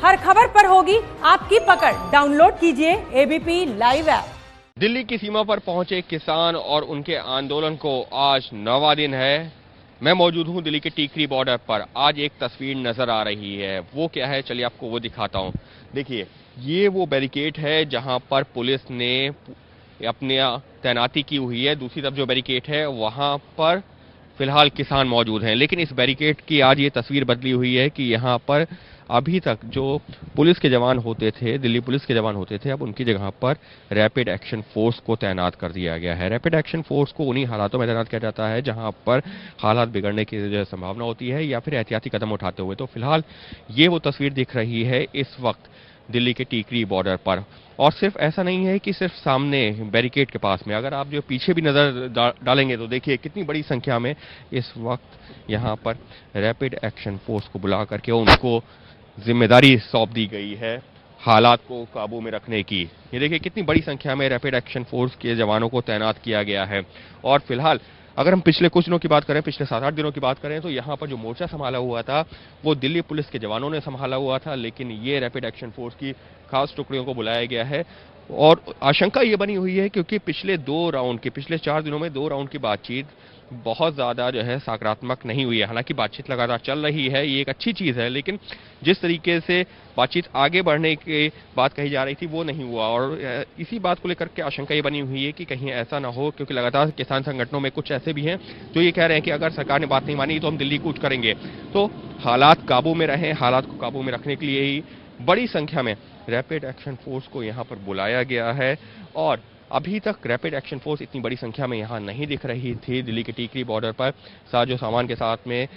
हर खबर पर होगी आपकी पकड़। डाउनलोड कीजिए एबीपी लाइव ऐप। दिल्ली की सीमा पर पहुंचे किसान और उनके आंदोलन को आज 9वां दिन है। मैं मौजूद हूं दिल्ली के टीकरी बॉर्डर पर। आज एक तस्वीर नजर आ रही है, वो क्या है चलिए आपको वो दिखाता हूं। देखिए, ये वो बैरिकेड है जहां पर पुलिस ने अपनी तैनाती की हुई है। दूसरी तरफ जो बैरिकेड है वहां पर फिलहाल किसान मौजूद हैं, लेकिन इस बैरिकेड की आज ये तस्वीर बदली हुई है कि यहाँ पर अभी तक जो पुलिस के जवान होते थे, दिल्ली पुलिस के जवान होते थे, अब उनकी जगह पर रैपिड एक्शन फोर्स को तैनात कर दिया गया है। रैपिड एक्शन फोर्स को उन्हीं हालातों में तैनात किया जाता है जहां पर हालात बिगड़ने की जो संभावना होती है या फिर एहतियाती कदम उठाते हुए। तो फिलहाल ये वो तस्वीर दिख रही है इस वक्त दिल्ली के टीकरी बॉर्डर पर। और सिर्फ ऐसा नहीं है कि सिर्फ सामने बैरिकेड के पास में, अगर आप जो पीछे भी नजर डालेंगे तो देखिए कितनी बड़ी संख्या में इस वक्त यहाँ पर रैपिड एक्शन फोर्स को बुला करके उनको जिम्मेदारी सौंप दी गई है हालात को काबू में रखने की। ये देखिए कितनी बड़ी संख्या में रैपिड एक्शन फोर्स के जवानों को तैनात किया गया है। और फिलहाल अगर हम पिछले कुछ दिनों की बात करें, पिछले 7-8 दिनों की बात करें, तो यहाँ पर जो मोर्चा संभाला हुआ था वो दिल्ली पुलिस के जवानों ने संभाला हुआ था, लेकिन ये रैपिड एक्शन फोर्स की खास टुकड़ियों को बुलाया गया है। और आशंका ये बनी हुई है क्योंकि पिछले 4 दिनों में 2 राउंड की बातचीत बहुत ज्यादा जो है सकारात्मक नहीं हुई है। हालांकि बातचीत लगातार चल रही है, ये एक अच्छी चीज है, लेकिन जिस तरीके से बातचीत आगे बढ़ने की बात कही जा रही थी वो नहीं हुआ। और इसी बात को लेकर के आशंका ये बनी हुई है कि कहीं ऐसा ना हो, क्योंकि लगातार किसान संगठनों में कुछ ऐसे भी हैं जो ये कह रहे हैं कि अगर सरकार ने बात नहीं मानी तो हम दिल्ली कूच करेंगे। तो हालात काबू में रहें, हालात को काबू में रखने के लिए ही बड़ी संख्या में रैपिड एक्शन फोर्स को यहाँ पर बुलाया गया है। और अभी तक रैपिड एक्शन फोर्स इतनी बड़ी संख्या में यहाँ नहीं दिख रही थी दिल्ली के टीकरी बॉर्डर पर। साजो सामान के साथ में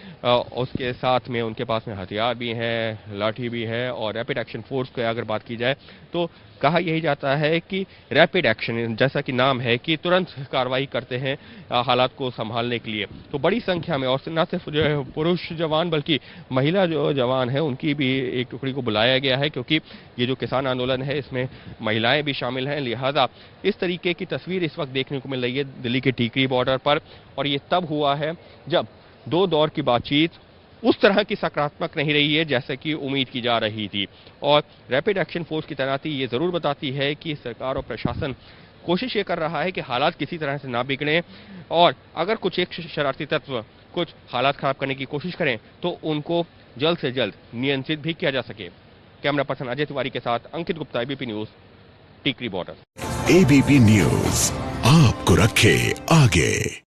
उसके साथ में उनके पास में हथियार भी हैं, लाठी भी है। और रैपिड एक्शन फोर्स की अगर बात की जाए तो कहा यही जाता है कि रैपिड एक्शन, जैसा कि नाम है, कि तुरंत कार्रवाई करते हैं हालात को संभालने के लिए। तो बड़ी संख्या में, और न सिर्फ जो है पुरुष जवान बल्कि महिला जो जवान है उनकी भी एक टुकड़ी को बुलाया गया है, क्योंकि ये जो किसान आंदोलन है इसमें महिलाएं भी शामिल हैं। लिहाजा इस तरीके की तस्वीर इस वक्त देखने को मिल रही है दिल्ली के टीकरी बॉर्डर पर। और ये तब हुआ है जब 2 दौर की बातचीत उस तरह की सकारात्मक नहीं रही है जैसे कि उम्मीद की जा रही थी। और रैपिड एक्शन फोर्स की तैनाती ये जरूर बताती है कि सरकार और प्रशासन कोशिश ये कर रहा है कि हालात किसी तरह से ना बिगड़े, और अगर कुछ एक शरारती तत्व कुछ हालात खराब करने की कोशिश करें तो उनको जल्द से जल्द नियंत्रित भी किया जा सके। कैमरा पर्सन अजय तिवारी के साथ Ankit Gupta, ABP news, Tikri border. ABP news आपको रखे आगे।